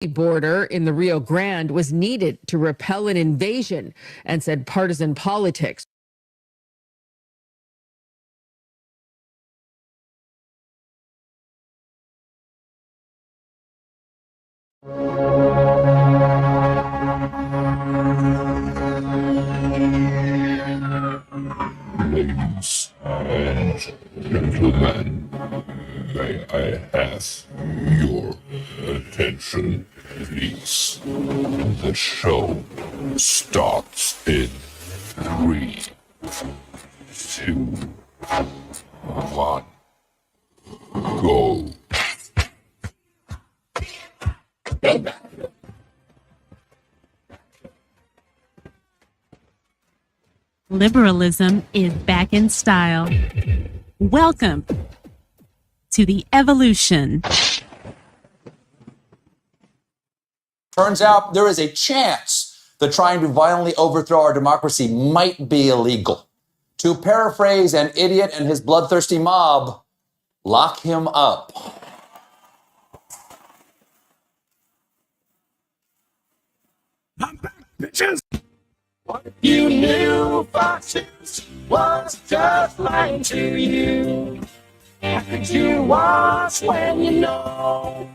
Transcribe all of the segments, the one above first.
border in the Rio Grande was needed to repel an invasion and said partisan politics. Ladies and gentlemen, may I have your attention, please? The show starts in 3, 2, 1, go. Liberalism is back in style. Welcome to the evolution. Turns out there is a chance that trying to violently overthrow our democracy might be illegal. To paraphrase an idiot and his bloodthirsty mob, lock him up. I'm back, bitches! What if you knew Foxes was just lying to you? How could you watch when you know?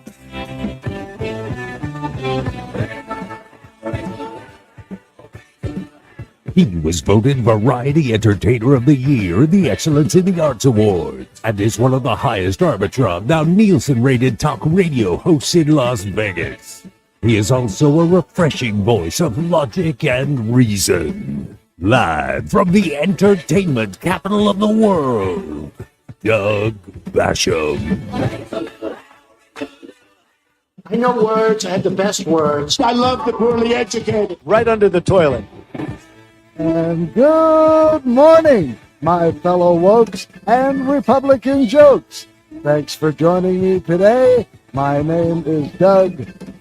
He was voted Variety Entertainer of the Year in the Excellence in the Arts Awards and is one of the highest Arbitron, now Nielsen-rated talk radio hosts in Las Vegas. He is also a refreshing voice of logic and reason. Live from the entertainment capital of the world, Doug Basham. I know words. I have the best words. I love the poorly educated. Right under the toilet. And good morning, my fellow wokes and Republican jokes. Thanks for joining me today. My name is Doug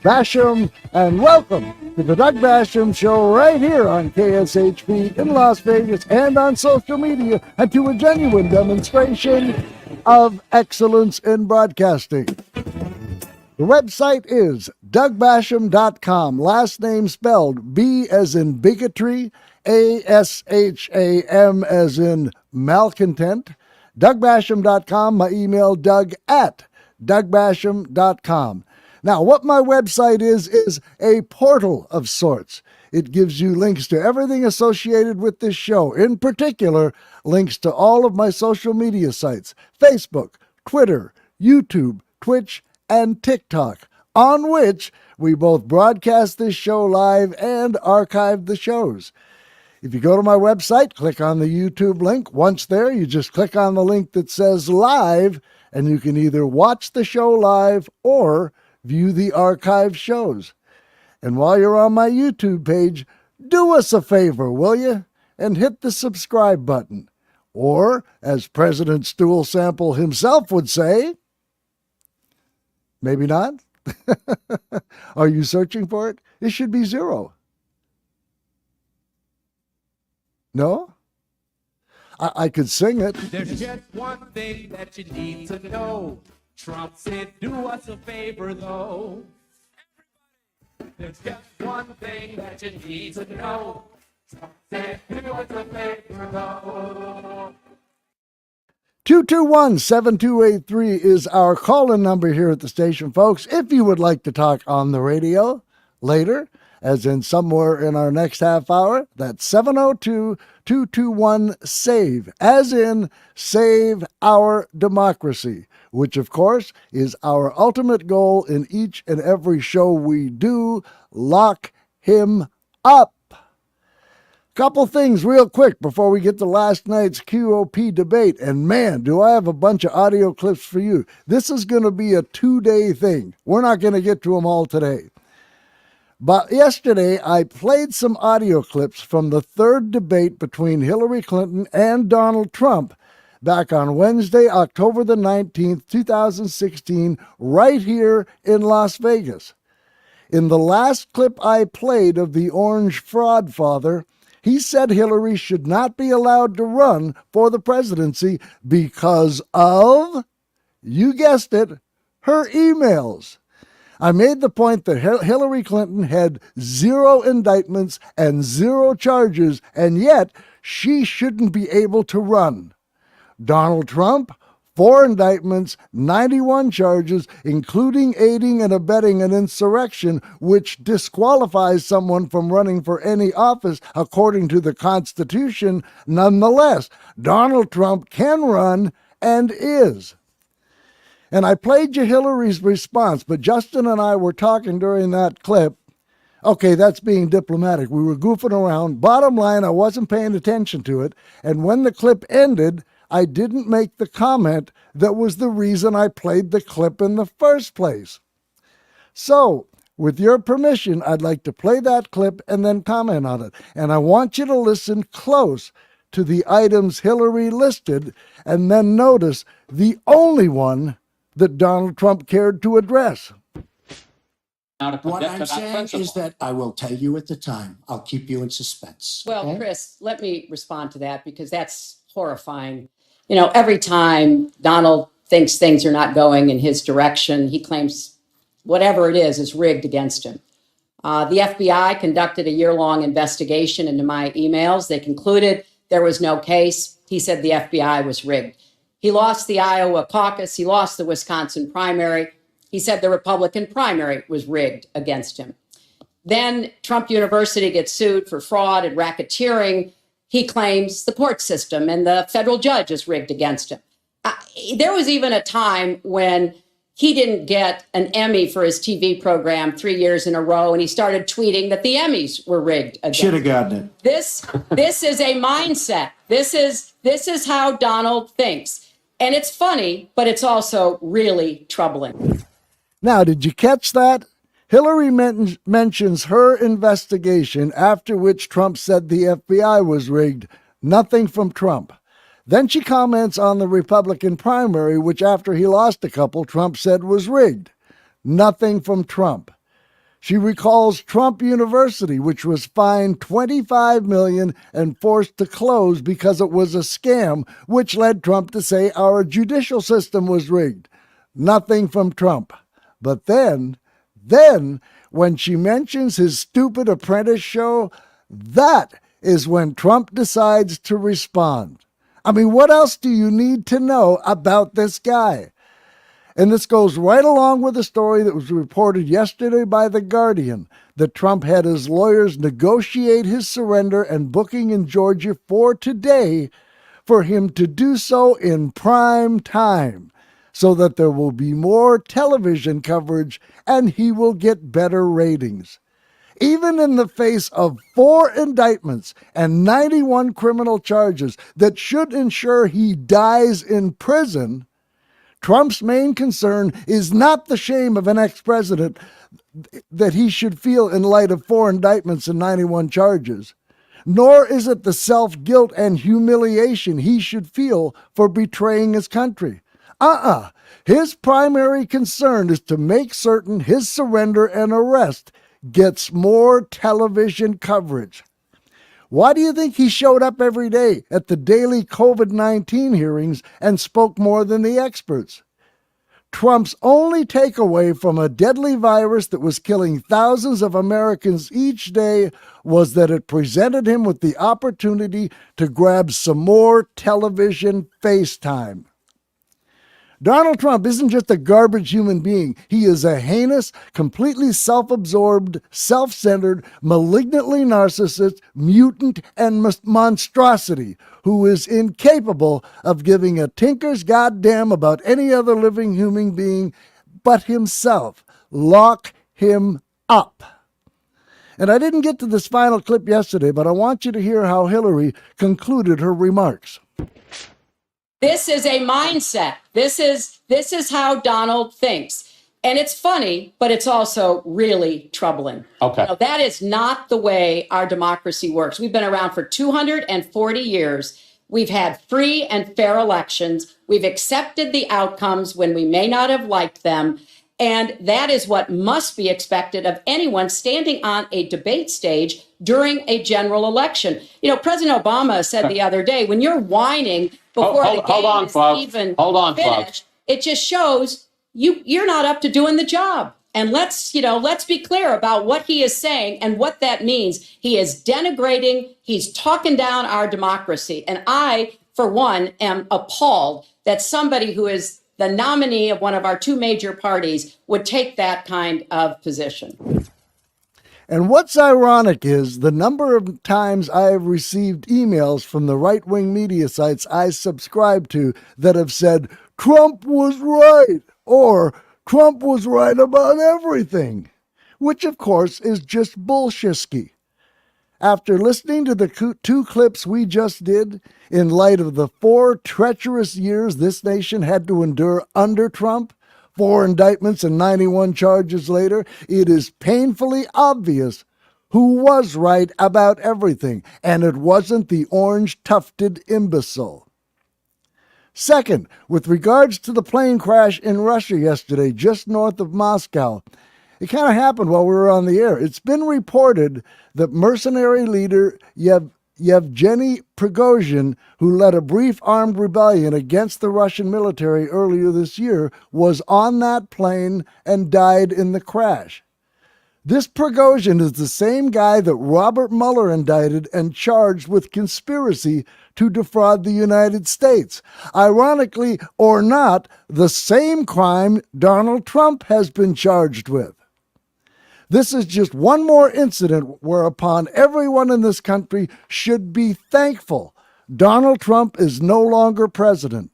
Basham, and welcome to the Doug Basham Show right here on KSHP in Las Vegas and on social media, and to a genuine demonstration of excellence in broadcasting. The website is DougBasham.com, last name spelled B as in bigotry, ASHAM as in malcontent. DougBasham.com, my email, Doug@DougBasham.com. Now, what my website is a portal of sorts. It gives you links to everything associated with this show. In particular, links to all of my social media sites, Facebook, Twitter, YouTube, Twitch, and TikTok, on which we both broadcast this show live and archive the shows. If you go to my website, click on the YouTube link. Once there, you just click on the link that says live, and you can either watch the show live or view the archived shows. And while you're on my YouTube page, do us a favor, will you? And hit the subscribe button. Or, as President Stool Sample himself would say, maybe not? Are you searching for it? It should be 0. No? I could sing it. There's just one thing that you need to know. Trump said, do us a favor, though. There's just one thing that you need to know. Trump said, do us a favor, though. 221-7283 is our call-in number here at the station, folks. If you would like to talk on the radio later, as in somewhere in our next half hour, that's 702-221-SAVE, as in Save Our Democracy, which, of course, is our ultimate goal in each and every show we do. Lock him up. Couple things real quick before we get to last night's QOP debate. And man, do I have a bunch of audio clips for you. This is going to be a 2-day thing. We're not going to get to them all today. But yesterday, I played some audio clips from the third debate between Hillary Clinton and Donald Trump back on Wednesday, October the 19th, 2016, right here in Las Vegas. In the last clip I played of the Orange Fraud Father, he said Hillary should not be allowed to run for the presidency because of, you guessed it, her emails. I made the point that Hillary Clinton had 0 indictments and 0 charges, and yet she shouldn't be able to run. Donald Trump, 4 indictments, 91 charges, including aiding and abetting an insurrection, which disqualifies someone from running for any office according to the Constitution. Nonetheless, Donald Trump can run and is. And I played you Hillary's response, but Justin and I were talking during that clip. Okay, that's being diplomatic. We were goofing around. Bottom line, I wasn't paying attention to it. And when the clip ended, I didn't make the comment that was the reason I played the clip in the first place. So, with your permission, I'd like to play that clip and then comment on it. And I want you to listen close to the items Hillary listed and then notice the only one that Donald Trump cared to address. What I'm saying is that I will tell you at the time. I'll keep you in suspense. Well, okay? Chris, let me respond to that because that's horrifying. You know, every time Donald thinks things are not going in his direction, he claims whatever it is rigged against him. The FBI conducted a year-long investigation into my emails. They concluded there was no case. He said the FBI was rigged. He lost the Iowa caucus. He lost the Wisconsin primary. He said the Republican primary was rigged against him. Then Trump University gets sued for fraud and racketeering. He claims the court system and the federal judge is rigged against him. There was even a time when he didn't get an Emmy for his TV program 3 years in a row, and he started tweeting that the Emmys were rigged against him. Should have gotten it. This is a mindset. This is how Donald thinks. And it's funny, but it's also really troubling. Now, did you catch that? Hillary mentions her investigation, after which Trump said the FBI was rigged. Nothing from Trump. Then she comments on the Republican primary, which after he lost a couple, Trump said was rigged. Nothing from Trump. She recalls Trump University, which was fined $25 million and forced to close because it was a scam, which led Trump to say our judicial system was rigged. Nothing from Trump. But then, when she mentions his stupid apprentice show, that is when Trump decides to respond. I mean, what else do you need to know about this guy? And this goes right along with a story that was reported yesterday by The Guardian, that Trump had his lawyers negotiate his surrender and booking in Georgia for today for him to do so in prime time, so that there will be more television coverage and he will get better ratings. Even in the face of 4 indictments and 91 criminal charges that should ensure he dies in prison, Trump's main concern is not the shame of an ex-president that he should feel in light of 4 indictments and 91 charges, nor is it the self-guilt and humiliation he should feel for betraying his country. His primary concern is to make certain his surrender and arrest gets more television coverage. Why do you think he showed up every day at the daily COVID-19 hearings and spoke more than the experts? Trump's only takeaway from a deadly virus that was killing thousands of Americans each day was that it presented him with the opportunity to grab some more television face time. Donald Trump isn't just a garbage human being. He is a heinous, completely self-absorbed, self-centered, malignantly narcissist, mutant, and monstrosity who is incapable of giving a tinker's goddamn about any other living human being but himself. Lock him up. And I didn't get to this final clip yesterday, but I want you to hear how Hillary concluded her remarks. This is a mindset. This is how Donald thinks. And it's funny, but it's also really troubling. Okay. You know, that is not the way our democracy works. We've been around for 240 years. We've had free and fair elections. We've accepted the outcomes when we may not have liked them. And that is what must be expected of anyone standing on a debate stage during a general election. You know, President Obama said the other day, when you're whining before the game is even finished, it just shows you're not up to doing the job. And let's be clear about what he is saying and what that means. He is denigrating, he's talking down our democracy. And I, for one, am appalled that somebody who is the nominee of one of our two major parties would take that kind of position. And what's ironic is the number of times I have received emails from the right-wing media sites I subscribe to that have said, Trump was right, or Trump was right about everything, which of course is just bullshitsky. After listening to the two clips we just did, in light of the 4 treacherous years this nation had to endure under Trump, 4 indictments and 91 charges later, it is painfully obvious who was right about everything, and it wasn't the orange-tufted imbecile. Second, with regards to the plane crash in Russia yesterday, just north of Moscow, it kind of happened while we were on the air. It's been reported that mercenary leader Yevgeny Prigozhin, who led a brief armed rebellion against the Russian military earlier this year, was on that plane and died in the crash. This Prigozhin is the same guy that Robert Mueller indicted and charged with conspiracy to defraud the United States. Ironically or not, the same crime Donald Trump has been charged with. This is just one more incident whereupon everyone in this country should be thankful Donald Trump is no longer president.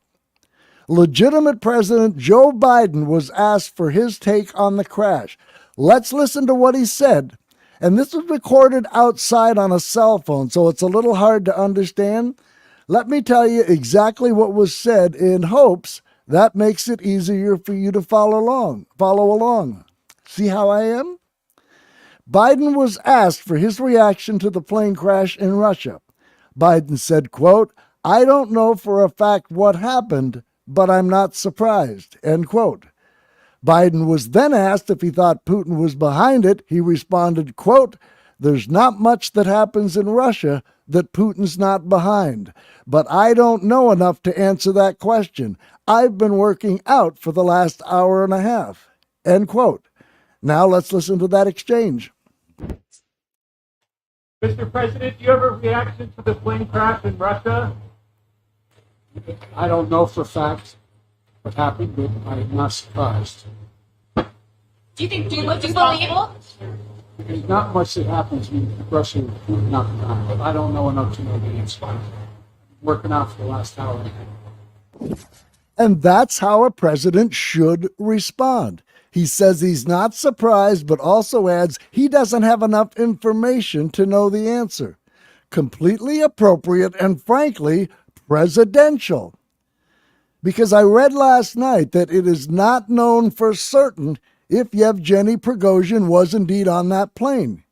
Legitimate President Joe Biden was asked for his take on the crash. Let's listen to what he said. And this was recorded outside on a cell phone, so it's a little hard to understand. Let me tell you exactly what was said in hopes that makes it easier for you to follow along. See how I am? Biden was asked for his reaction to the plane crash in Russia. Biden said, quote, I don't know for a fact what happened, but I'm not surprised, end quote. Biden was then asked if he thought Putin was behind it. He responded, quote, there's not much that happens in Russia that Putin's not behind, but I don't know enough to answer that question. I've been working out for the last hour and a half, end quote. Now let's listen to that exchange. Mr. President, do you have a reaction to the plane crash in Russia? I don't know for a fact what happened, but I'm not surprised. Do you believe it? There's not much that happens when Russia is not behind. I don't know enough to know the answer. I'm working out for the last hour and a half. And that's how a president should respond. He says he's not surprised, but also adds he doesn't have enough information to know the answer. Completely appropriate and, frankly, presidential. Because I read last night that it is not known for certain if Yevgeny Prigozhin was indeed on that plane.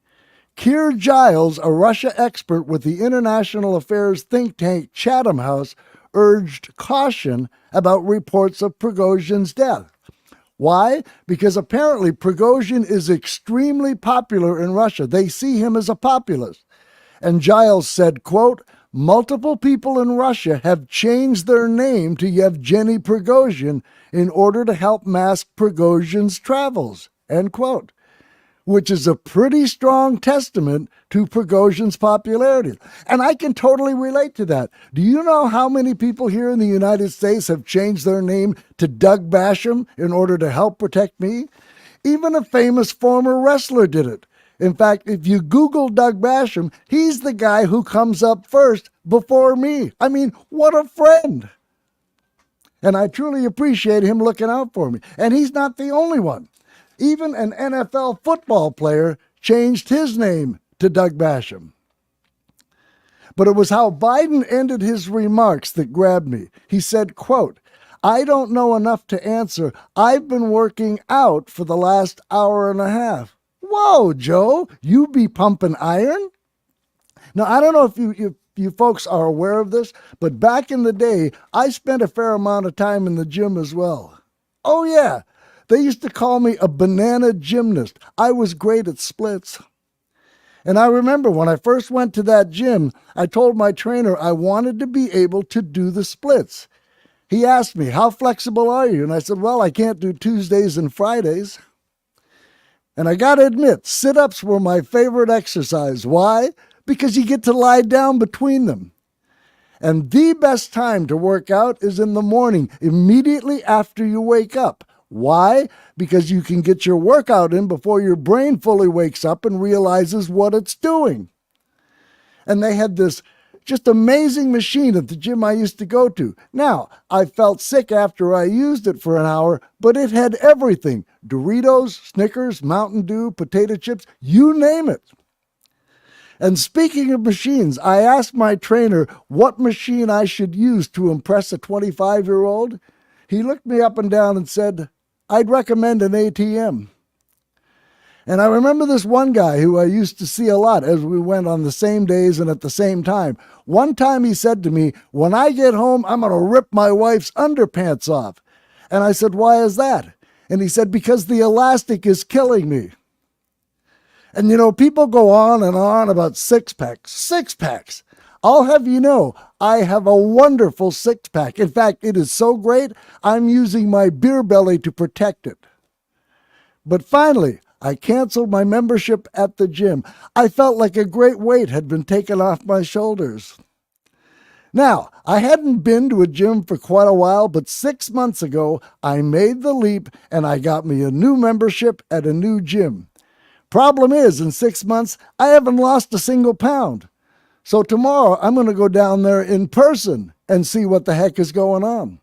Keir Giles, a Russia expert with the international affairs think tank Chatham House, urged caution about reports of Prigozhin's death. Why? Because apparently Prigozhin is extremely popular in Russia. They see him as a populist. And Giles said, quote, multiple people in Russia have changed their name to Yevgeny Prigozhin in order to help mask Prigozhin's travels, end quote, which is a pretty strong testament to Prigozhin's popularity. And I can totally relate to that. Do you know how many people here in the United States have changed their name to Doug Basham in order to help protect me? Even a famous former wrestler did it. In fact, if you Google Doug Basham, he's the guy who comes up first before me. I mean, what a friend. And I truly appreciate him looking out for me. And he's not the only one. Even an NFL football player changed his name to Doug Basham. But it was how Biden ended his remarks that grabbed me. He said, quote, I don't know enough to answer. I've been working out for the last hour and a half. Whoa, Joe, you be pumping iron? Now, I don't know if you folks are aware of this, but back in the day, I spent a fair amount of time in the gym as well. Oh, yeah. They used to call me a banana gymnast. I was great at splits. And I remember when I first went to that gym, I told my trainer I wanted to be able to do the splits. He asked me, how flexible are you? And I said, well, I can't do Tuesdays and Fridays. And I gotta admit, sit-ups were my favorite exercise. Why? Because you get to lie down between them. And the best time to work out is in the morning, immediately after you wake up. Why? Because you can get your workout in before your brain fully wakes up and realizes what it's doing. And they had this just amazing machine at the gym I used to go to. Now, I felt sick after I used it for an hour, but it had everything. Doritos, Snickers, Mountain Dew, potato chips, you name it. And speaking of machines, I asked my trainer what machine I should use to impress a 25-year-old. He looked me up and down and said, I'd recommend an ATM. And I remember this one guy who I used to see a lot as we went on the same days and at the same time. One time he said to me, when I get home, I'm going to rip my wife's underpants off. And I said, why is that? And he said, because the elastic is killing me. And you know, people go on and on about six-packs. Six-packs. I'll have you know, I have a wonderful six-pack. In fact, it is so great, I'm using my beer belly to protect it. But finally, I canceled my membership at the gym. I felt like a great weight had been taken off my shoulders. Now, I hadn't been to a gym for quite a while, but 6 months ago, I made the leap and I got me a new membership at a new gym. Problem is, in 6 months, I haven't lost a single pound. So tomorrow, I'm going to go down there in person and see what the heck is going on.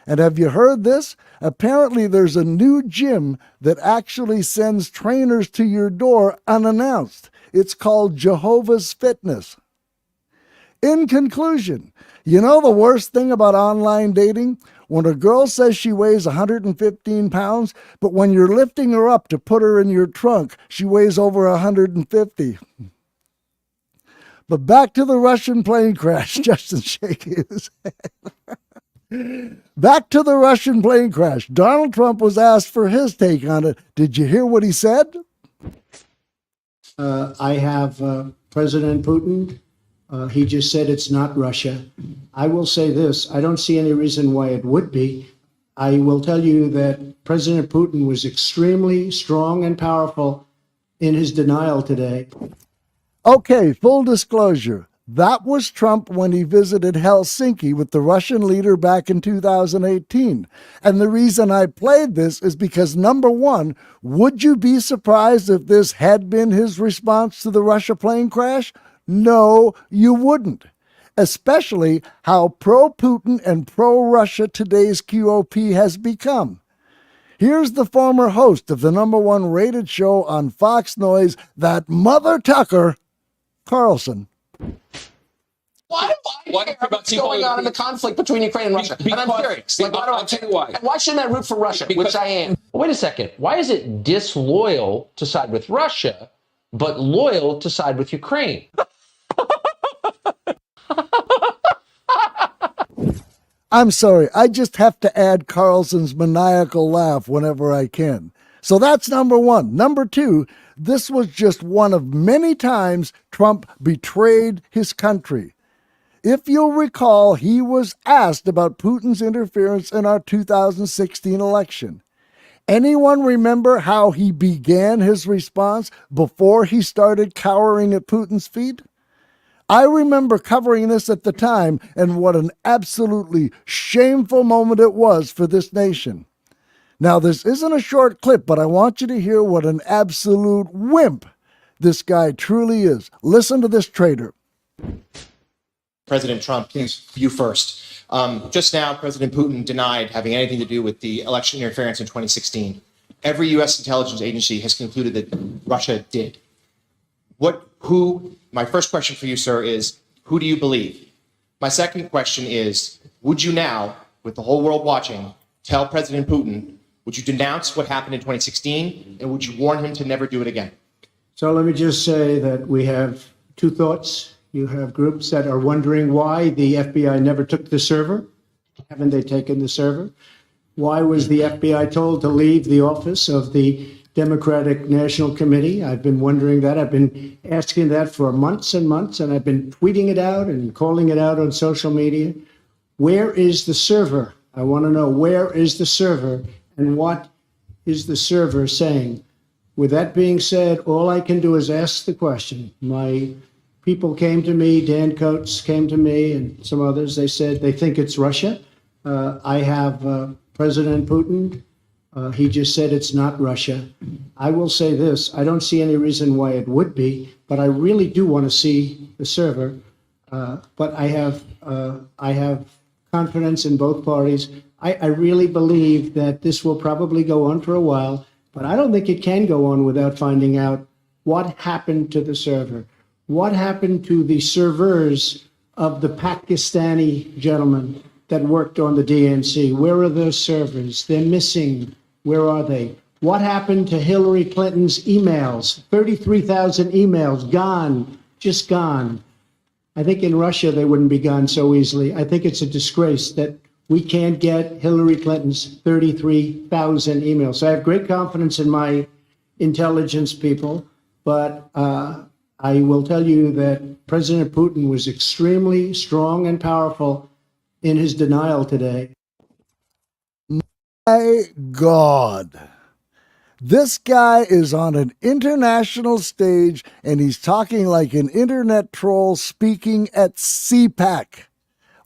And have you heard this? Apparently there's a new gym that actually sends trainers to your door unannounced. It's called Jehovah's Fitness. In conclusion, you know the worst thing about online dating? When a girl says she weighs 115 pounds, but when you're lifting her up to put her in your trunk, she weighs over 150. But back to the Russian plane crash. Justin shaking his head. Back to the Russian plane crash. Donald Trump was asked for his take on it. Did you hear what he said? I have President Putin. He just said it's not Russia. I will say this. I don't see any reason why it would be. I will tell you that President Putin was extremely strong and powerful in his denial today. Okay, full disclosure. That was Trump when he visited Helsinki with the Russian leader back in 2018. And the reason I played this is because, number one, would you be surprised if this had been his response to the Russia plane crash? No, you wouldn't. Especially how pro-Putin and pro-Russia today's QOP has become. Here's the former host of the #1 rated show on Fox Noise, that Mother Tucker, Carlson. Why do I care about what's going on in the conflict between Ukraine and Russia? And I'm curious. Like, I'll tell you why. And why shouldn't I root for Russia, which I am? Wait a second. Why is it disloyal to side with Russia, but loyal to side with Ukraine? I'm sorry, I just have to add Carlson's maniacal laugh whenever I can. So that's number one. Number two, this was just one of many times Trump betrayed his country. If you'll recall, he was asked about Putin's interference in our 2016 election. Anyone remember how he began his response before he started cowering at Putin's feet? I remember covering this at the time, and what an absolutely shameful moment it was for this nation. Now, this isn't a short clip, but I want you to hear what an absolute wimp this guy truly is. Listen to this traitor. President Trump, you first. Just now, President Putin denied having anything to do with the election interference in 2016. Every U.S. intelligence agency has concluded that Russia did. My first question for you, sir, is who do you believe? My second question is, would you now, with the whole world watching, tell President Putin, would you denounce what happened in 2016, and would you warn him to never do it again? So let me just say that we have two thoughts. You have groups that are wondering why the FBI never took the server. Haven't they taken the server? Why was the FBI told to leave the office of the Democratic National Committee? I've been wondering that. I've been asking that for months and months, and I've been tweeting it out and calling it out on social media. Where is the server? I want to know, where is the server, and what is the server saying? With that being said, all I can do is ask the question. My people came to me, Dan Coates came to me, and some others. They said they think it's Russia. I have President Putin. He just said it's not Russia. I will say this, I don't see any reason why it would be, but I really do want to see the server. But I have confidence in both parties. I really believe that this will probably go on for a while, but I don't think it can go on without finding out what happened to the server. What happened to the servers of the Pakistani gentleman that worked on the DNC? Where are those servers? They're missing. Where are they? What happened to Hillary Clinton's emails? 33,000 emails gone, just gone. I think in Russia they wouldn't be gone so easily. I think it's a disgrace that we can't get Hillary Clinton's 33,000 emails. So I have great confidence in my intelligence people, but I will tell you that President Putin was extremely strong and powerful in his denial today. My God. This guy is on an international stage and he's talking like an internet troll speaking at CPAC.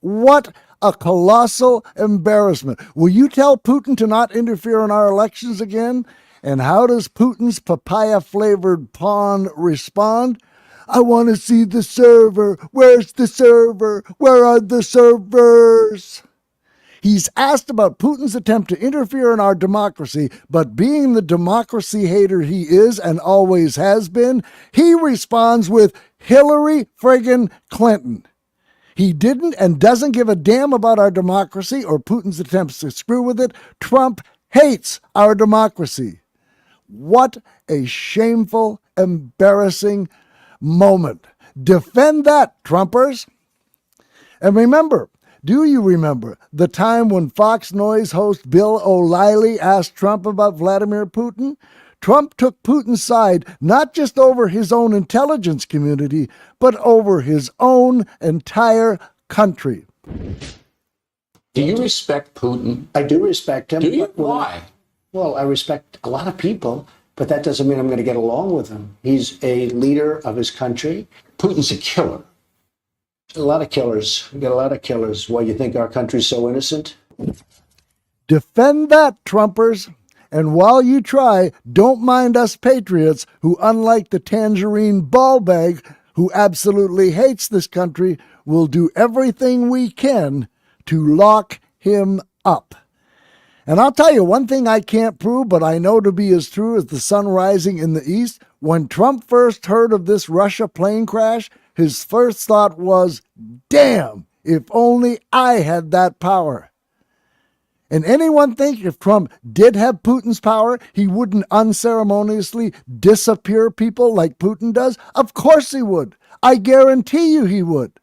What a colossal embarrassment. Will you tell Putin to not interfere in our elections again? And how does Putin's papaya-flavored pawn respond? I want to see the server. Where's the server? Where are the servers? He's asked about Putin's attempt to interfere in our democracy, but being the democracy hater he is and always has been, he responds with Hillary friggin' Clinton. He didn't and doesn't give a damn about our democracy or Putin's attempts to screw with it. Trump hates our democracy. What a shameful, embarrassing moment. Defend that, Trumpers. And remember, do you remember the time when Fox News host Bill O'Reilly asked Trump about Vladimir Putin? Trump took Putin's side not just over his own intelligence community, but over his own entire country. Do you respect Putin? I do respect him. Do you? Why? Well, I respect a lot of people, but that doesn't mean I'm going to get along with him. He's a leader of his country. Putin's a killer. A lot of killers. We got a lot of killers. Why, you think our country's so innocent? Defend that, Trumpers. And while you try, don't mind us patriots who, unlike the tangerine ball bag, who absolutely hates this country, will do everything we can to lock him up. And I'll tell you one thing I can't prove, but I know to be as true as the sun rising in the east. When Trump first heard of this Russia plane crash, his first thought was, damn, if only I had that power. And anyone think if Trump did have Putin's power, he wouldn't unceremoniously disappear people like Putin does? Of course he would. I guarantee you he would.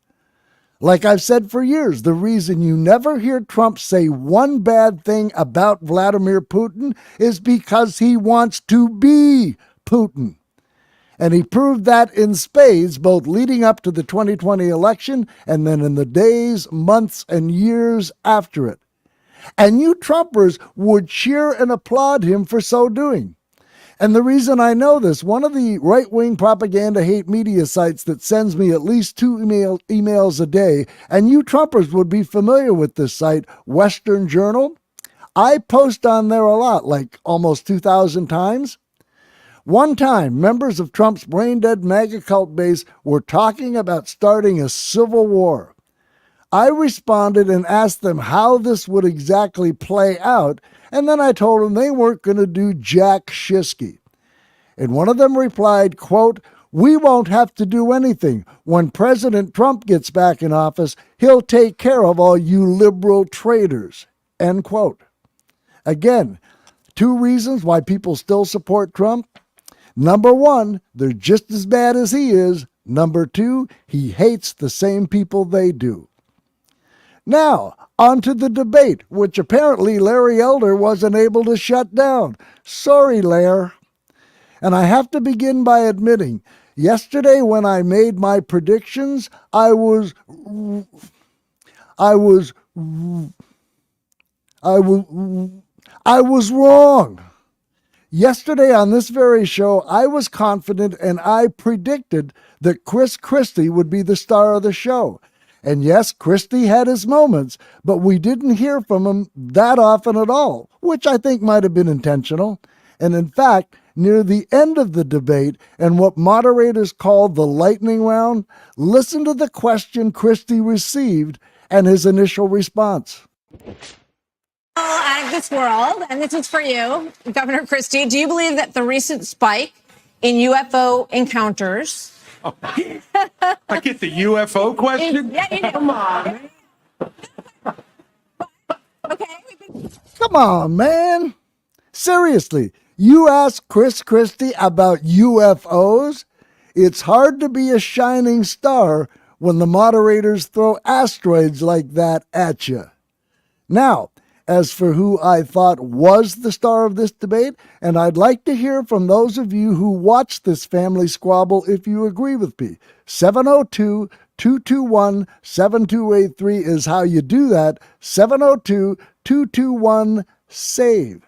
Like I've said for years, the reason you never hear Trump say one bad thing about Vladimir Putin is because he wants to be Putin. And he proved that in spades, both leading up to the 2020 election and then in the days, months, and years after it. And you Trumpers would cheer and applaud him for so doing. And the reason I know this, one of the right-wing propaganda hate media sites that sends me at least 2 emails a day, and you Trumpers would be familiar with this site, Western Journal. I post on there a lot, like almost 2,000 times. One time, members of Trump's brain-dead MAGA cult base were talking about starting a civil war. I responded and asked them how this would exactly play out, and then I told them they weren't going to do jack shisky. And one of them replied, quote, "We won't have to do anything. When President Trump gets back in office, he'll take care of all you liberal traitors," end quote. Again, 2 reasons why people still support Trump. Number 1, they're just as bad as he is. Number 2, he hates the same people they do. Now, on to the debate, which apparently Larry Elder wasn't able to shut down. Sorry, Lair. And I have to begin by admitting, yesterday when I made my predictions, I was wrong. Yesterday on this very show, I was confident and I predicted that Chris Christie would be the star of the show. And yes, Christie had his moments, but we didn't hear from him that often at all, which I think might have been intentional. And in fact, near the end of the debate and what moderators called the lightning round, listen to the question Christie received and his initial response. Out of this world, and this is for you, Governor Christie. Do you believe that the recent spike in UFO encounters? I get the UFO question? Yeah, you do. Come on. Come on, man. Seriously, you ask Chris Christie about UFOs? It's hard to be a shining star when the moderators throw asteroids like that at you. Now, as for who I thought was the star of this debate, and I'd like to hear from those of you who watched this family squabble if you agree with me. 702-221-7283 is how you do that. 702-221-SAVE.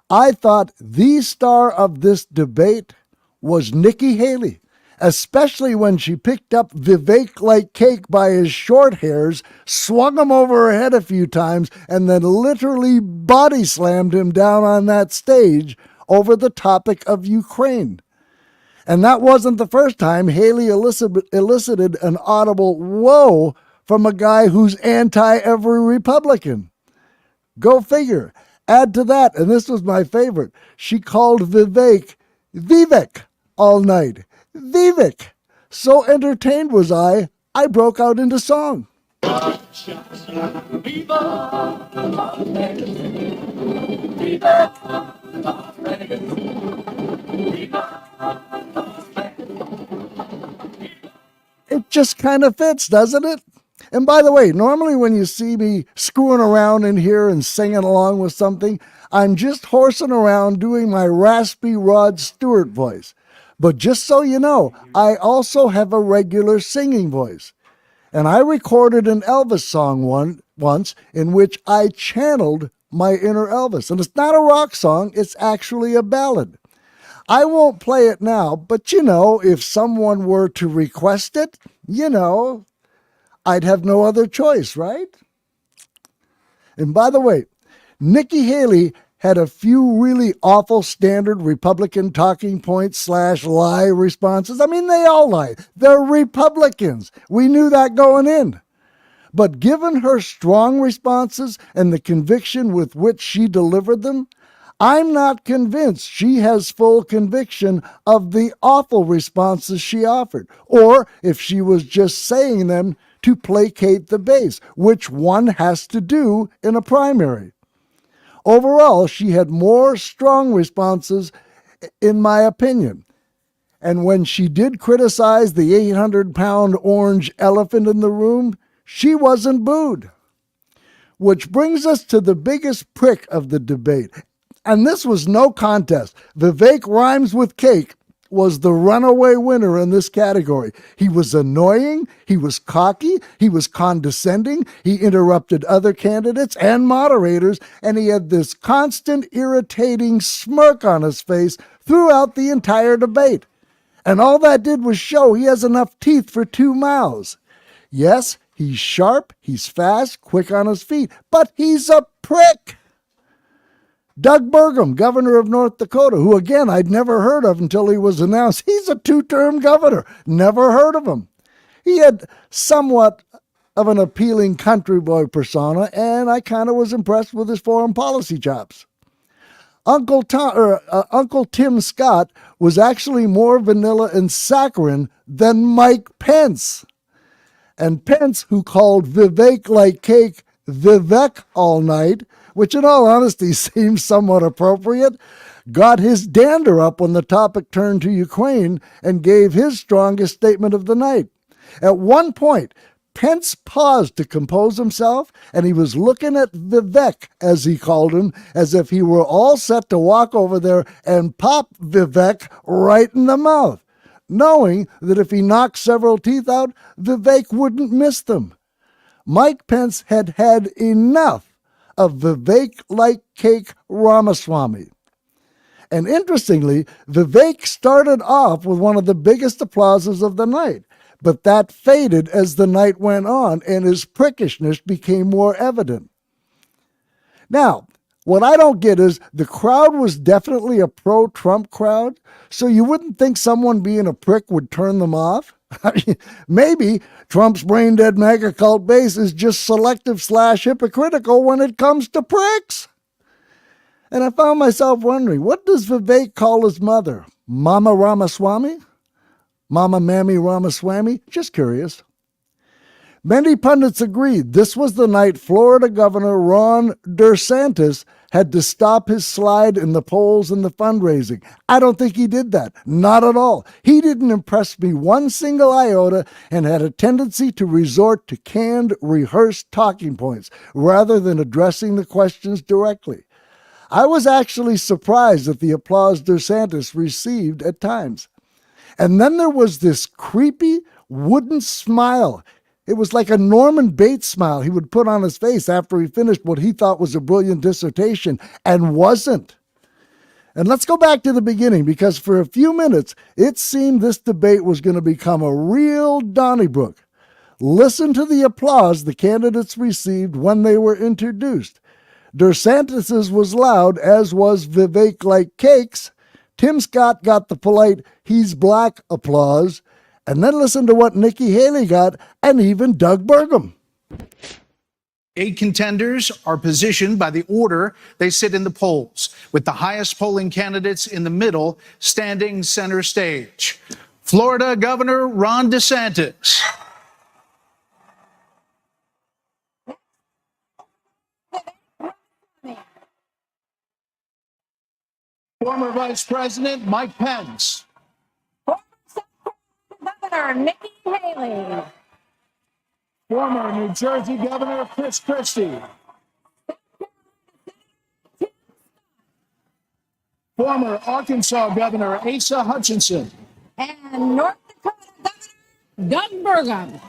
I thought the star of this debate was Nikki Haley, especially when she picked up Vivek like cake by his short hairs, swung him over her head a few times, and then literally body slammed him down on that stage over the topic of Ukraine. And that wasn't the first time Haley elicited an audible whoa from a guy who's anti every Republican. Go figure. Add to that, and this was my favorite, she called Vivek all night. Vivek. So entertained was I broke out into song. It just kind of fits, doesn't it? And by the way, normally when you see me screwing around in here and singing along with something, I'm just horsing around doing my raspy Rod Stewart voice. But just so you know, I also have a regular singing voice. And I recorded an Elvis song once in which I channeled my inner Elvis. And it's not a rock song, it's actually a ballad. I won't play it now, but if someone were to request it, I'd have no other choice, right? And by the way, Nikki Haley had a few really awful standard Republican talking points / lie responses. I mean, they all lie. They're Republicans. We knew that going in. But given her strong responses and the conviction with which she delivered them, I'm not convinced she has full conviction of the awful responses she offered, or if she was just saying them to placate the base, which one has to do in a primary. Overall, she had more strong responses, in my opinion. And when she did criticize the 800-pound orange elephant in the room, she wasn't booed. Which brings us to the biggest prick of the debate. And this was no contest. Vivek rhymes with cake was the runaway winner in this category. He was annoying, he was cocky, he was condescending, he interrupted other candidates and moderators, and he had this constant irritating smirk on his face throughout the entire debate. And all that did was show he has enough teeth for 2 mouths. Yes, he's sharp, he's fast, quick on his feet, but he's a prick. Doug Burgum, governor of North Dakota, who again I'd never heard of until he was announced. He's a 2-term governor. Never heard of him. He had somewhat of an appealing country boy persona, and I kind of was impressed with his foreign policy chops. Uncle Tim Scott was actually more vanilla and saccharine than Mike Pence. And Pence, who called Vivek like cake Vivek all night, which in all honesty seems somewhat appropriate, got his dander up when the topic turned to Ukraine and gave his strongest statement of the night. At one point, Pence paused to compose himself, and he was looking at Vivek, as he called him, as if he were all set to walk over there and pop Vivek right in the mouth, knowing that if he knocked several teeth out, Vivek wouldn't miss them. Mike Pence had had enough of Vivek like cake Ramaswamy. And interestingly, Vivek started off with one of the biggest applauses of the night, but that faded as the night went on and his prickishness became more evident. Now, what I don't get is the crowd was definitely a pro-Trump crowd, so you wouldn't think someone being a prick would turn them off. Maybe Trump's brain-dead mega cult base is just selective/hypocritical when it comes to pricks. And I found myself wondering, what does Vivek call his mother? Mama Ramaswamy? Mama Mammy Ramaswamy? Just curious. Many pundits agreed this was the night Florida Governor Ron DeSantis had to stop his slide in the polls and the fundraising. I don't think he did that. Not at all. He didn't impress me one single iota and had a tendency to resort to canned, rehearsed talking points rather than addressing the questions directly. I was actually surprised at the applause DeSantis received at times. And then there was this creepy wooden smile. It was like a Norman Bates smile he would put on his face after he finished what he thought was a brilliant dissertation and wasn't. And let's go back to the beginning, because for a few minutes, it seemed this debate was going to become a real Donnybrook. Listen to the applause the candidates received when they were introduced. DeSantis's was loud, as was Vivek like cakes. Tim Scott got the polite, he's black applause. And then listen to what Nikki Haley got, and even Doug Burgum. 8 contenders are positioned by the order they sit in the polls, with the highest polling candidates in the middle standing center stage. Florida Governor Ron DeSantis. Former Vice President Mike Pence. Governor Nikki Haley. Former New Jersey Governor Chris Christie. Former Arkansas Governor Asa Hutchinson. And North Dakota Governor Doug Burgum.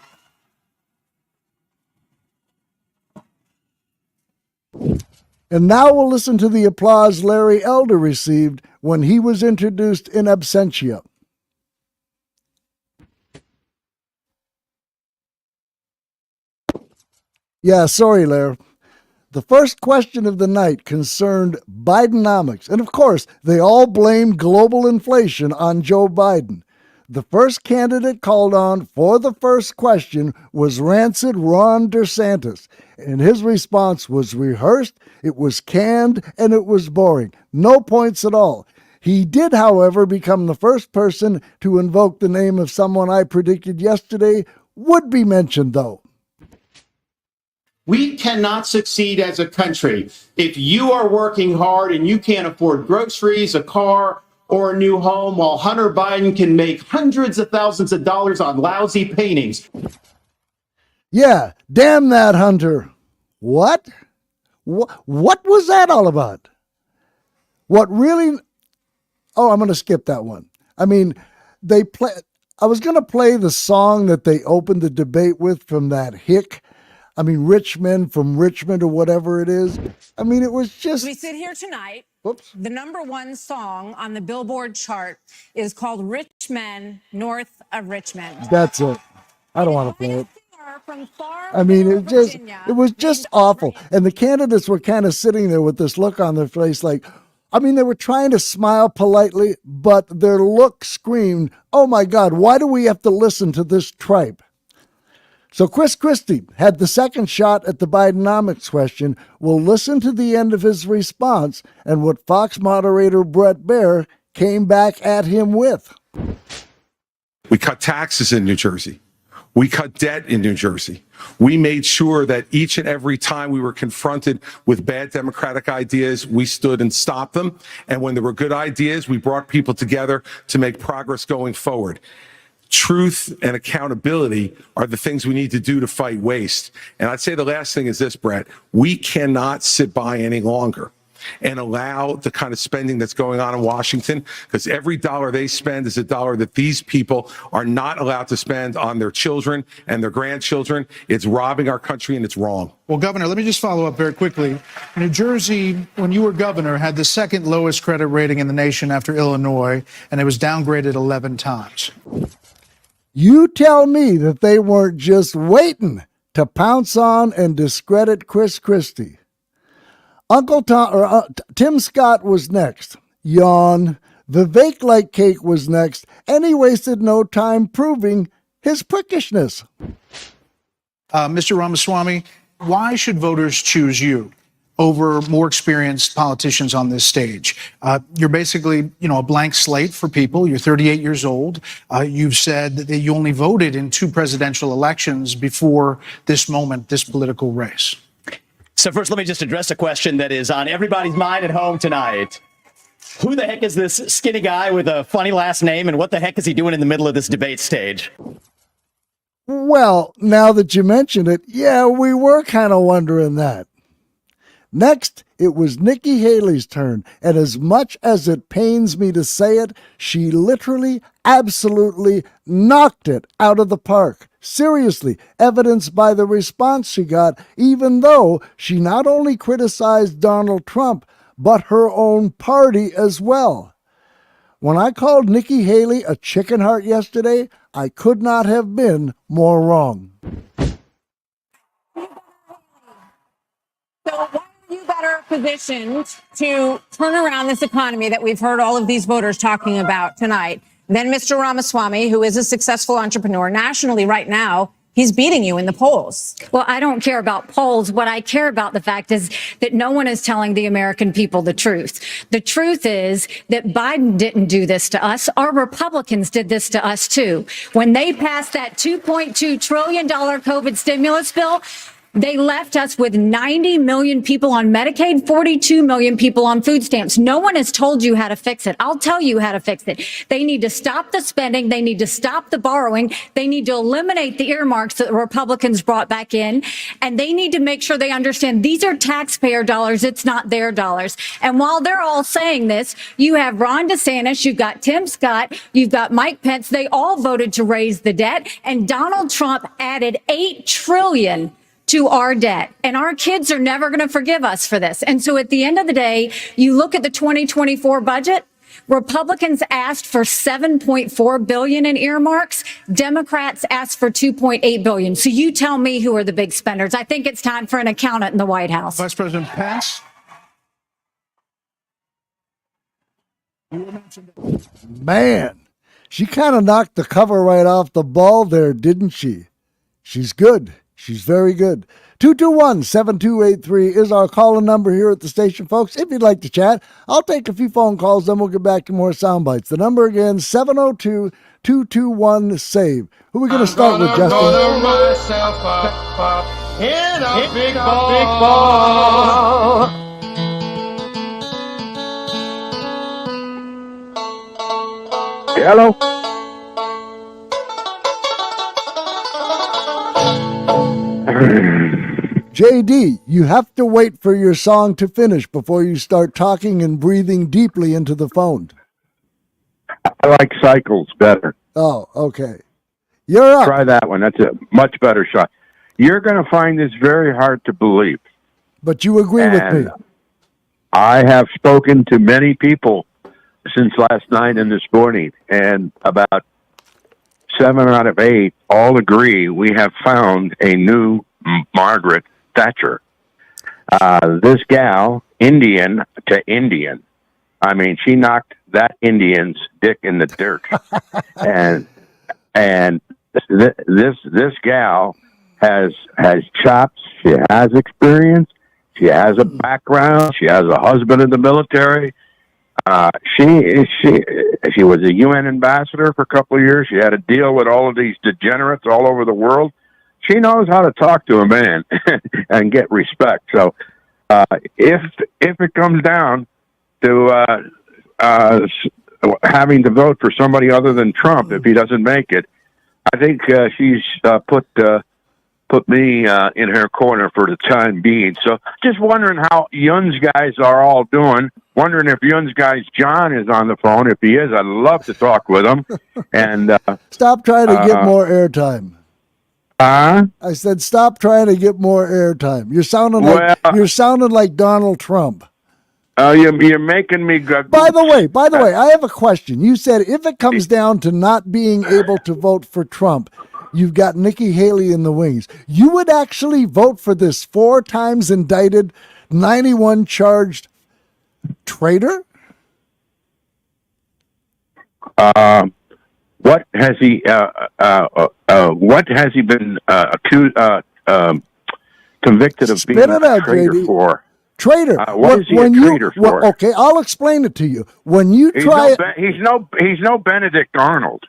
And now we'll listen to the applause Larry Elder received when he was introduced in absentia. Yeah, sorry, Larry. The first question of the night concerned Bidenomics. And of course, they all blamed global inflation on Joe Biden. The first candidate called on for the first question was rancid Ron DeSantis. And his response was rehearsed, it was canned, and it was boring. No points at all. He did, however, become the first person to invoke the name of someone I predicted yesterday would be mentioned, though. We cannot succeed as a country if you are working hard and you can't afford groceries, a car, or a new home, while Hunter Biden can make hundreds of thousands of dollars on lousy paintings. Yeah, damn that Hunter. What? What was that all about? What really? Oh, I'm going to skip that one. I mean, I was going to play the song that they opened the debate with from that hick. I mean, Rich Men from Richmond or whatever it is. I mean, it was just... We sit here tonight. Whoops. The #1 song on the Billboard chart is called Rich Men North of Richmond. That's it. I don't want to play it. From I mean, it was just awful. And the candidates were kind of sitting there with this look on their face like, I mean, they were trying to smile politely, but their look screamed, oh my God, why do we have to listen to this tripe? So Chris Christie had the second shot at the Bidenomics question. We'll listen to the end of his response and what Fox moderator Brett Baier came back at him with. We cut taxes in New Jersey. We cut debt in New Jersey. We made sure that each and every time we were confronted with bad Democratic ideas, we stood and stopped them. And when there were good ideas, we brought people together to make progress going forward. Truth and accountability are the things we need to do to fight waste. And I'd say the last thing is this, Brett. We cannot sit by any longer and allow the kind of spending that's going on in Washington, because every dollar they spend is a dollar that these people are not allowed to spend on their children and their grandchildren. It's robbing our country, and it's wrong. Well, Governor, let me just follow up very quickly. New Jersey, when you were governor, had the second lowest credit rating in the nation after Illinois, and it was downgraded 11 times. You tell me that they weren't just waiting to pounce on and discredit Chris Christie. Uncle Tom, Tim Scott was next. Yawn. Vivek Like Cake was next, and he wasted no time proving his prickishness. Mr. Ramaswamy, why should voters choose you over more experienced politicians on this stage? You're basically, a blank slate for people. You're 38 years old. You've said that you only voted in 2 presidential elections before this moment, this political race. So first, let me just address a question that is on everybody's mind at home tonight. Who the heck is this skinny guy with a funny last name, and what the heck is he doing in the middle of this debate stage? Well, now that you mention it, yeah, we were kind of wondering that. Next, it was Nikki Haley's turn, and as much as it pains me to say it, she literally, absolutely knocked it out of the park. Seriously, evidenced by the response she got, even though she not only criticized Donald Trump, but her own party as well. When I called Nikki Haley a chicken heart yesterday, I could not have been more wrong. So why are you better positioned to turn around this economy that we've heard all of these voters talking about tonight than Mr. Ramaswamy, who is a successful entrepreneur nationally right now? He's beating you in the polls. Well, I don't care about polls. What I care about the fact is that no one is telling the American people the truth. The truth is that Biden didn't do this to us. Our Republicans did this to us, too. When they passed that $2.2 trillion COVID stimulus bill, they left us with 90 million people on Medicaid, 42 million people on food stamps. No one has told you how to fix it. I'll tell you how to fix it. They need to stop the spending. They need to stop the borrowing. They need to eliminate the earmarks that the Republicans brought back in. And they need to make sure they understand these are taxpayer dollars. It's not their dollars. And while they're all saying this, you have Ron DeSantis, you've got Tim Scott, you've got Mike Pence. They all voted to raise the debt. And Donald Trump added $8 trillion to our debt. And our kids are never going to forgive us for this. And so at the end of the day, you look at the 2024 budget, Republicans asked for $7.4 billion in earmarks. Democrats asked for $2.8 billion. So you tell me who are the big spenders. I think it's time for an accountant in the White House. Vice President Pence. Man, she kind of knocked the cover right off the ball there, didn't she? She's good. She's very good. 221-7283 is our call-in number here at the station, folks. If you'd like to chat, I'll take a few phone calls, then we'll get back to more sound bites. The number again, 702-221-SAVE. Who are we going to start with, Justin? I'm myself up in a big ball. Hello? JD, you have to wait for your song to finish before you start talking and breathing deeply into the phone. I like Cycles better. Oh, okay. You're up. Try that one. That's a much better shot. You're going to find this very hard to believe. But you agree with me. I have spoken to many people since last night and this morning, and about 7 out of 8 all agree we have found a new Margaret Thatcher. This gal, Indian to Indian, I mean, she knocked that Indian's dick in the dirt. and this gal has chops. She has experience. She has a background. She has a husband in the military. She was a UN ambassador for a couple of years. She had to deal with all of these degenerates all over the world. She knows how to talk to a man and get respect. So, if it comes down to having to vote for somebody other than Trump, if he doesn't make it, I think she's put put me in her corner for the time being. So just wondering how Yun's guys are all doing. Wondering if Yun's guys John is on the phone. If he is, I'd love to talk with him. And stop trying to get more airtime. I said, stop trying to get more airtime. You're sounding like Donald Trump. You're making me go. By the way, I have a question. You said if it comes down to not being able to vote for Trump, you've got Nikki Haley in the wings. You would actually vote for this 4 times indicted, 91 charged traitor? What has he been accused, convicted of being a traitor for? Traitor. What is he a traitor for? Okay, I'll explain it to you. When you try, he's no Benedict Arnold.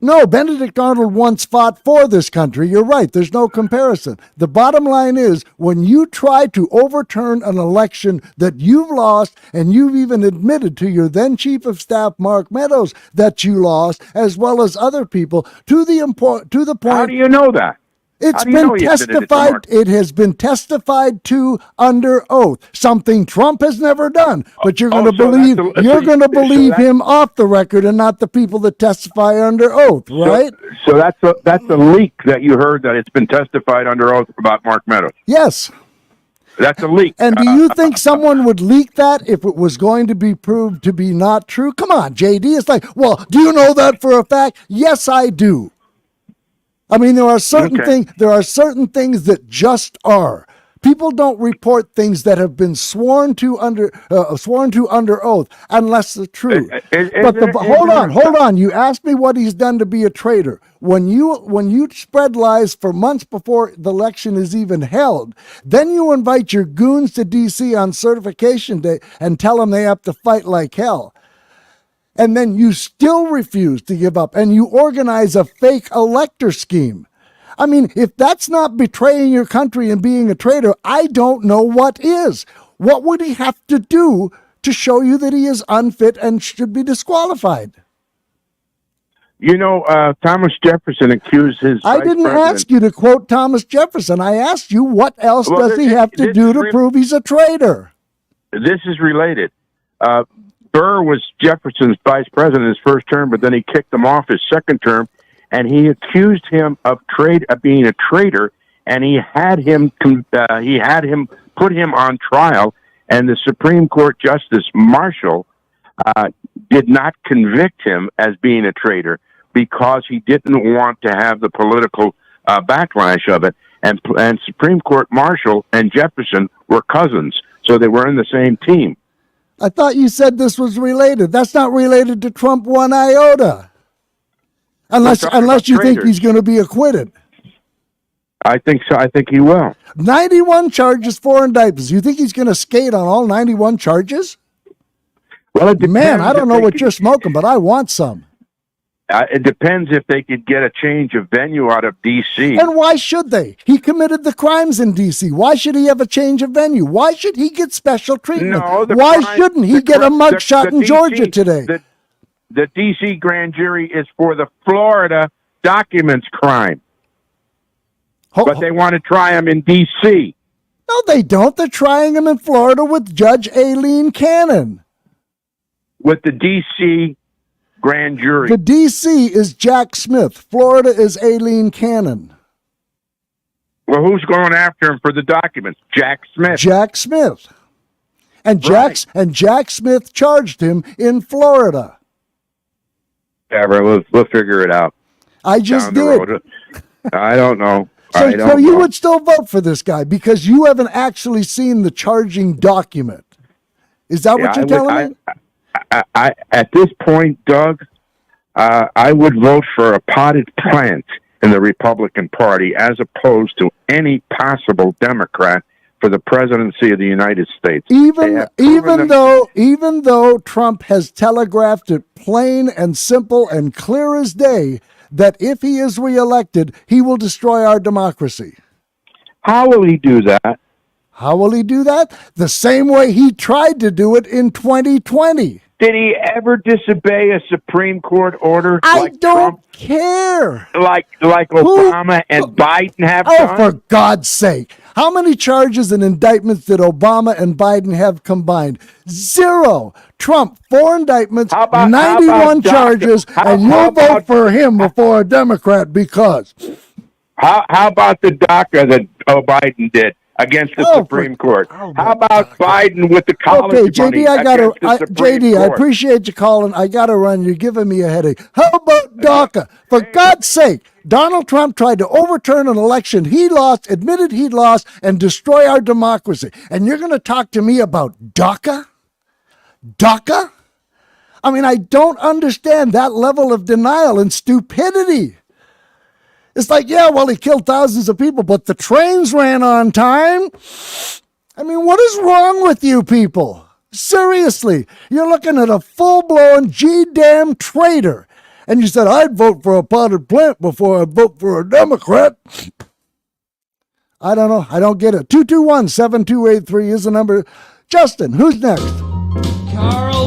No, Benedict Arnold once fought for this country. You're right. There's no comparison. The bottom line is when you try to overturn an election that you've lost, and you've even admitted to your then Chief of Staff, Mark Meadows, that you lost, as well as other people, to the point. How do you know that? It's been testified. It has been testified to under oath. Something Trump has never done. But you're going to believe him off the record and not the people that testify under oath, right? So that's a leak that you heard that it's been testified under oath about Mark Meadows. Yes. That's a leak. And do you think someone would leak that if it was going to be proved to be not true? Come on, JD. It's like, well, do you know that for a fact? Yes, I do. I mean, there are certain things that just are. People don't report things that have been sworn to under oath unless they're true. Hold on. You asked me what he's done to be a traitor. When you spread lies for months before the election is even held, then you invite your goons to D.C. on certification day and tell them they have to fight like hell. And then you still refuse to give up, and you organize a fake elector scheme. I mean, if that's not betraying your country and being a traitor, I don't know what is. What would he have to do to show you that he is unfit and should be disqualified? You know, Thomas Jefferson accused his I didn't ask you to quote Thomas Jefferson. I asked you what else does he have to do to prove he's a traitor? This is related. Burr was Jefferson's vice president his first term, but then he kicked him off his second term, and he accused him of being a traitor, and he had him put him on trial, and the Supreme Court Justice Marshall did not convict him as being a traitor because he didn't want to have the political backlash of it, and Supreme Court Marshall and Jefferson were cousins, so they were in the same team. I thought you said this was related. That's not related to Trump one iota. Unless you think he's going to be acquitted. I think so. I think he will. 91 charges, 4 indictments. You think he's going to skate on all 91 charges? Well, it depends. Man, I don't know what you're smoking, but I want some. It depends if they could get a change of venue out of D.C. And why should they? He committed the crimes in D.C. Why should he have a change of venue? Why should he get special treatment? Why shouldn't he get a mugshot in Georgia today? The D.C. grand jury is for the Florida documents crime. But they want to try him in D.C. No, they don't. They're trying him in Florida with Judge Aileen Cannon. With the D.C. grand jury. The D.C. is Jack Smith. Florida is Aileen Cannon. Well, who's going after him for the documents? Jack Smith. Jack Smith. And Jack Smith charged him in Florida. Whatever, we'll figure it out. I just did. I don't know. So you would still vote for this guy because you haven't actually seen the charging document. Is that what you're telling me? I at this point, Doug, I would vote for a potted plant in the Republican Party as opposed to any possible Democrat for the presidency of the United States. Even though Trump has telegraphed it plain and simple and clear as day that if he is reelected, he will destroy our democracy. How will he do that? How will he do that? The same way he tried to do it in 2020. Did he ever disobey a Supreme Court order? I don't care. Like Obama and Biden have done? For God's sake. How many charges and indictments did Obama and Biden have combined? 0. Trump, 4 indictments, 91 charges, and you'll vote for him before a Democrat because. How about the DACA that Biden did against the Supreme Court? How about Biden with the college money against the Supreme JD, I Court? appreciate you calling. I got to run. You're giving me a headache. How about DACA? For God's sake, Donald Trump tried to overturn an election he lost, admitted he lost, and destroy our democracy. And you're going to talk to me about DACA? DACA? I mean, I don't understand that level of denial and stupidity. It's like, yeah, well, he killed thousands of people, but the trains ran on time. I mean, what is wrong with you people? Seriously, you're looking at a full-blown G-damn traitor. And you said, I'd vote for a potted plant before I'd vote for a Democrat. I don't know. I don't get it. 221-7283 is the number. Justin, who's next? Carl.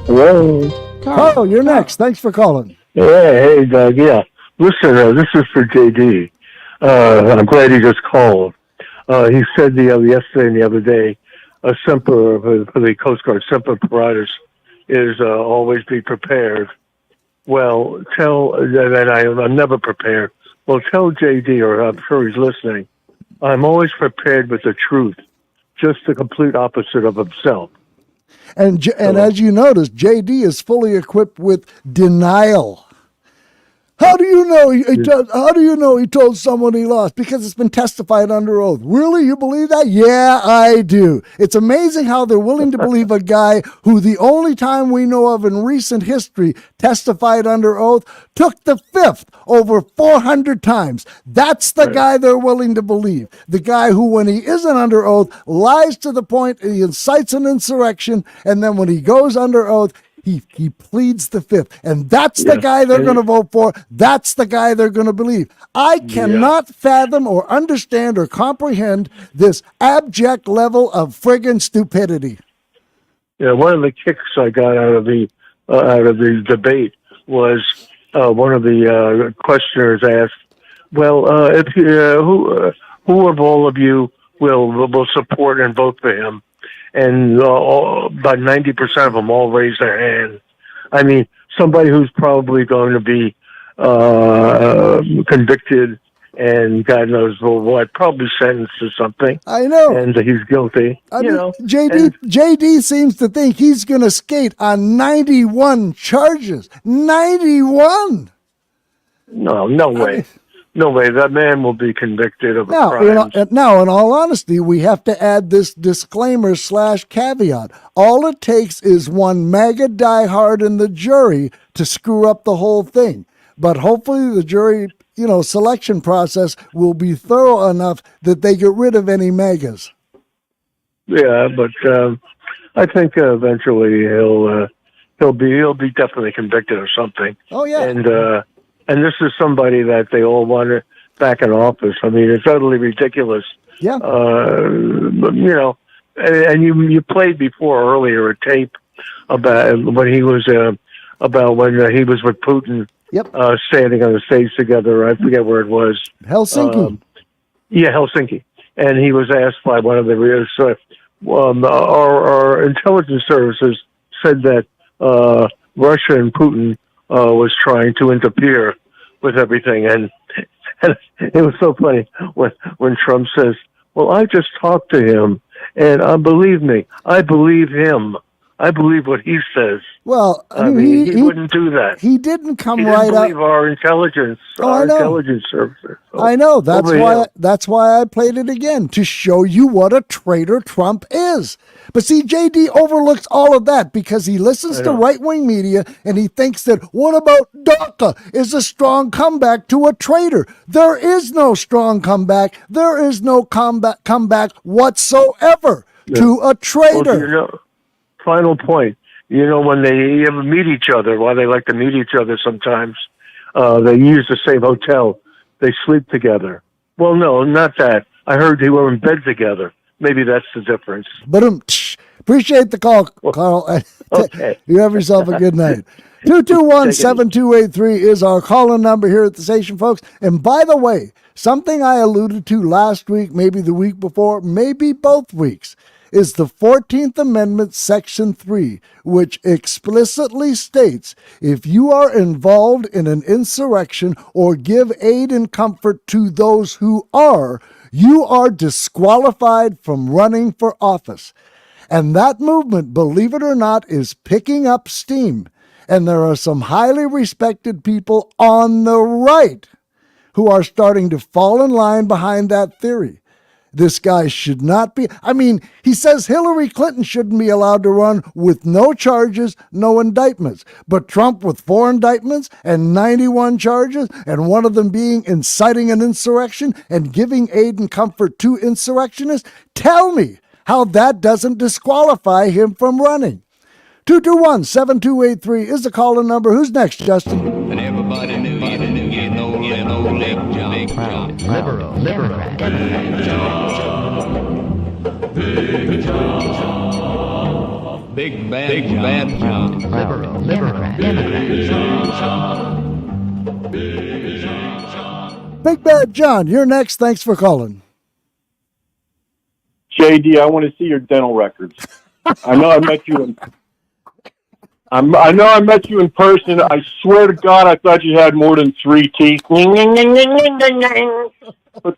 Hello. Carl, you're next. Thanks for calling. Hey, Doug. Yeah. Listen, this is for JD. I'm glad he just called. He said yesterday and the other day, a Semper for the Coast Guard Semper Paratus is always be prepared. Well, I'm never prepared. Well, tell JD, or I'm sure he's listening, I'm always prepared with the truth, just the complete opposite of himself. And as you notice, JD is fully equipped with denial. How do you know he told someone he lost? Because it's been testified under oath. Really? You believe that? Yeah, I do. It's amazing how they're willing to believe a guy who the only time we know of in recent history testified under oath took the fifth over 400 times. That's the guy they're willing to believe. The guy who, when he isn't under oath, lies to the point he incites an insurrection, and then when he goes under oath, he pleads the fifth. And that's the guy they're going to vote for. That's the guy they're going to believe. I cannot fathom or understand or comprehend this abject level of friggin' stupidity. Yeah, one of the kicks I got out of the debate was one of the questioners asked, "Well, if who of all of you will support and vote for him?" And about 90% of them all raised their hand. I mean, somebody who's probably going to be convicted and God knows what, probably sentenced to something. I know. And he's guilty. I mean, JD seems to think he's going to skate on 91 charges. 91! No way. No way. That man will be convicted of a crime. Now, in all honesty, we have to add this disclaimer / caveat. All it takes is one MAGA diehard in the jury to screw up the whole thing. But hopefully the jury, selection process will be thorough enough that they get rid of any MAGAs. Yeah, but I think eventually he'll be definitely convicted of something. Oh yeah. And this is somebody that they all want back in office. I mean, it's utterly ridiculous. Yeah. And you played before earlier a tape about when he was with Putin. Yep. Standing on the stage together. I forget where it was. Helsinki. Helsinki. And he was asked by one of the our intelligence services said that Russia and Putin was trying to interfere with everything, and it was so funny when Trump says, "Well, I just talked to him, and believe me, I believe him. I believe what he says." Well, I mean, he wouldn't do that. He didn't come he didn't right believe up. Our intelligence, intelligence services. So, I know. That's why I played it again, to show you what a traitor Trump is. But see, JD overlooks all of that because he listens to right-wing media and he thinks that what about DACA is a strong comeback to a traitor. There is no strong comeback. There is no comeback whatsoever to a traitor. Well, final point. You know, when they ever meet each other, why they like to meet each other sometimes, they use the same hotel. They sleep together. Well, no, not that. I heard they were in bed together. Maybe that's the difference. But appreciate the call, Carl. Okay. You have yourself a good night. 221-7283 is our call-in number here at the station, folks. And by the way, something I alluded to last week, maybe the week before, maybe both weeks, is the 14th Amendment, Section 3, which explicitly states if you are involved in an insurrection or give aid and comfort to those who are, you are disqualified from running for office. And that movement, believe it or not, is picking up steam. And there are some highly respected people on the right who are starting to fall in line behind that theory. This guy should not be. I mean, he says Hillary Clinton shouldn't be allowed to run with no charges, no indictments. But Trump with 4 indictments and 91 charges, and one of them being inciting an insurrection and giving aid and comfort to insurrectionists. Tell me how that doesn't disqualify him from running. 221-7283 is the call-in number. Who's next, Justin? And everybody knew you didn't get no Big John. Big John. Liberal. Big John. Big Bad John. Liberal. Big Bad John, you're next. Thanks for calling. JD, I want to see your dental records. I know I met you in. I know I met you in person. I swear to God, I thought you had more than 3 teeth. But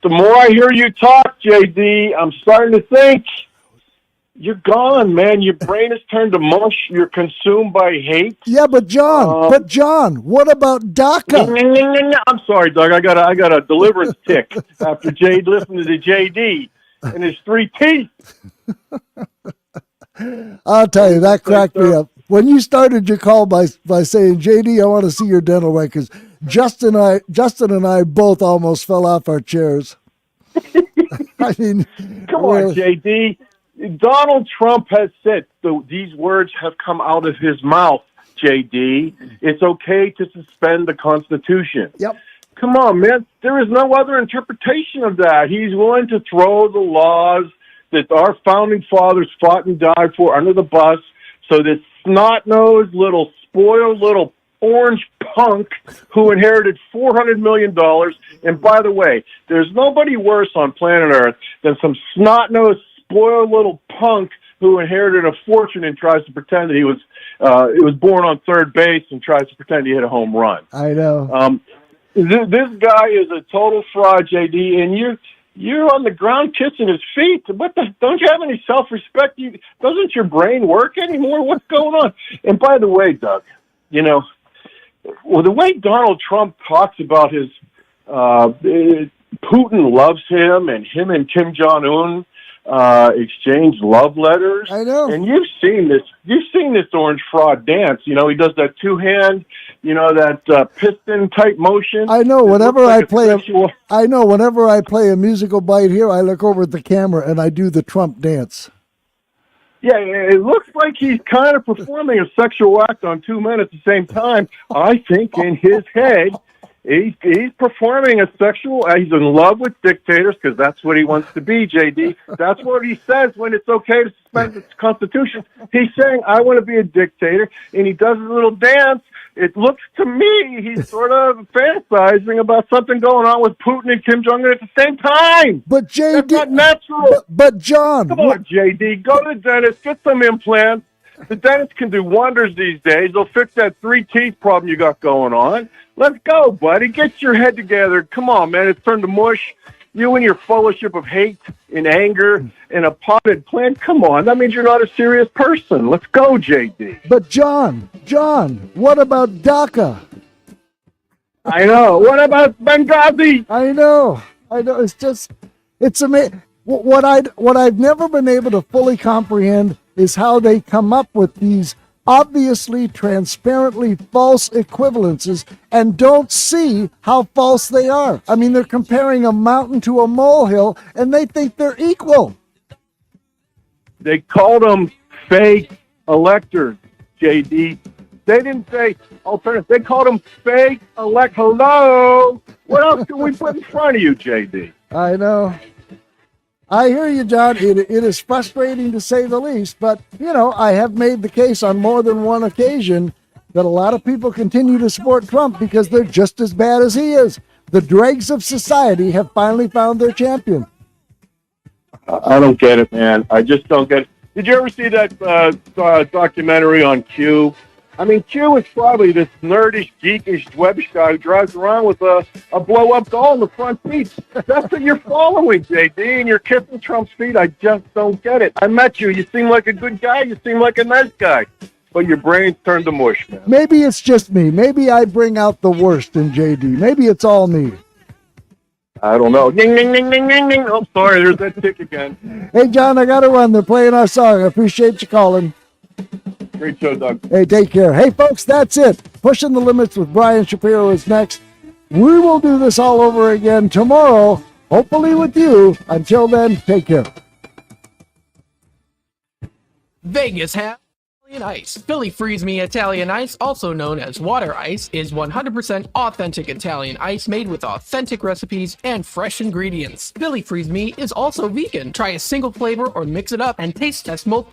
the more I hear you talk, JD, I'm starting to think you're gone, man. Your brain has turned to mush. You're consumed by hate. Yeah, but John, what about DACA? I'm sorry, Doug. I got a deliverance tick after listening to JD and his 3 teeth. I'll tell you, that cracked me up. When you started your call by saying, JD, I want to see your dental records, Justin and I both almost fell off our chairs. I mean, come on, JD. Donald Trump has said these words have come out of his mouth, JD. It's okay to suspend the Constitution. Yep. Come on, man. There is no other interpretation of that. He's willing to throw the laws that our founding fathers fought and died for under the bus so this snot-nosed little spoiled little orange punk who inherited $400 million. And by the way, there's nobody worse on planet Earth than some snot-nosed, spoiled little punk who inherited a fortune and tries to pretend that he was born on third base and tries to pretend he hit a home run. I know. This guy is a total fraud, JD, and you're on the ground kissing his feet. Don't you have any self-respect? Doesn't your brain work anymore? What's going on? And by the way, Doug, the way Donald Trump talks about his Putin loves him and Kim Jong-un exchange love letters. I know. And you've seen this orange fraud dance. He does that 2-hand, that piston type motion. I know. Whenever I play a musical bite here, I look over at the camera and I do the Trump dance. Yeah, it looks like he's kind of performing a sexual act on 2 men at the same time. I think in his head, he's performing a sexual. He's in love with dictators because that's what he wants to be, JD. That's what he says when it's okay to suspend the Constitution. He's saying, I want to be a dictator, and he does his little dance. It looks to me he's sort of fantasizing about something going on with Putin and Kim Jong-un at the same time. But JD, that's not natural. But John, come on, JD, go to the dentist, get some implants. The dentist can do wonders these days. They'll fix that 3 teeth problem you got going on. Let's go, buddy. Get your head together. Come on, man. It's turned to mush. You and your fellowship of hate and anger and a potted plant. Come on. That means you're not a serious person. Let's go, JD. But John, what about DACA? I know. What about Benghazi? I know. It's amazing. What I've never been able to fully comprehend is how they come up with these obviously transparently false equivalences and don't see how false they are. I mean, they're comparing a mountain to a molehill and they think they're equal. They called them fake electors, JD. They didn't say alternative. They called them fake elect. Hello. What else can we put in front of you, JD? I know. I hear you, John. It is frustrating to say the least, but, I have made the case on more than one occasion that a lot of people continue to support Trump because they're just as bad as he is. The dregs of society have finally found their champion. I don't get it, man. I just don't get it. Did you ever see that documentary on Q? I mean, Q is probably this nerdish, geekish, webbish guy who drives around with a blow-up doll in the front seat. That's what you're following, JD, and you're kissing Trump's feet. I just don't get it. I met you. You seem like a good guy. You seem like a nice guy. But your brain's turned to mush, man. Maybe it's just me. Maybe I bring out the worst in JD. Maybe it's all me. I don't know. Ding, ding, ding, ding, ding, ding. Oh, sorry, there's that tick again. Hey, John, I got to run. They're playing our song. I appreciate you calling. Great show, Doug. Hey, take care. Hey, folks, that's it. Pushing the Limits with Brian Shapiro is next. We will do this all over again tomorrow, hopefully with you. Until then, take care. Vegas has Italian Ice. Philly Freeze Me Italian Ice, also known as water ice, is 100% authentic Italian ice made with authentic recipes and fresh ingredients. Philly Freeze Me is also vegan. Try a single flavor or mix it up and taste test multiple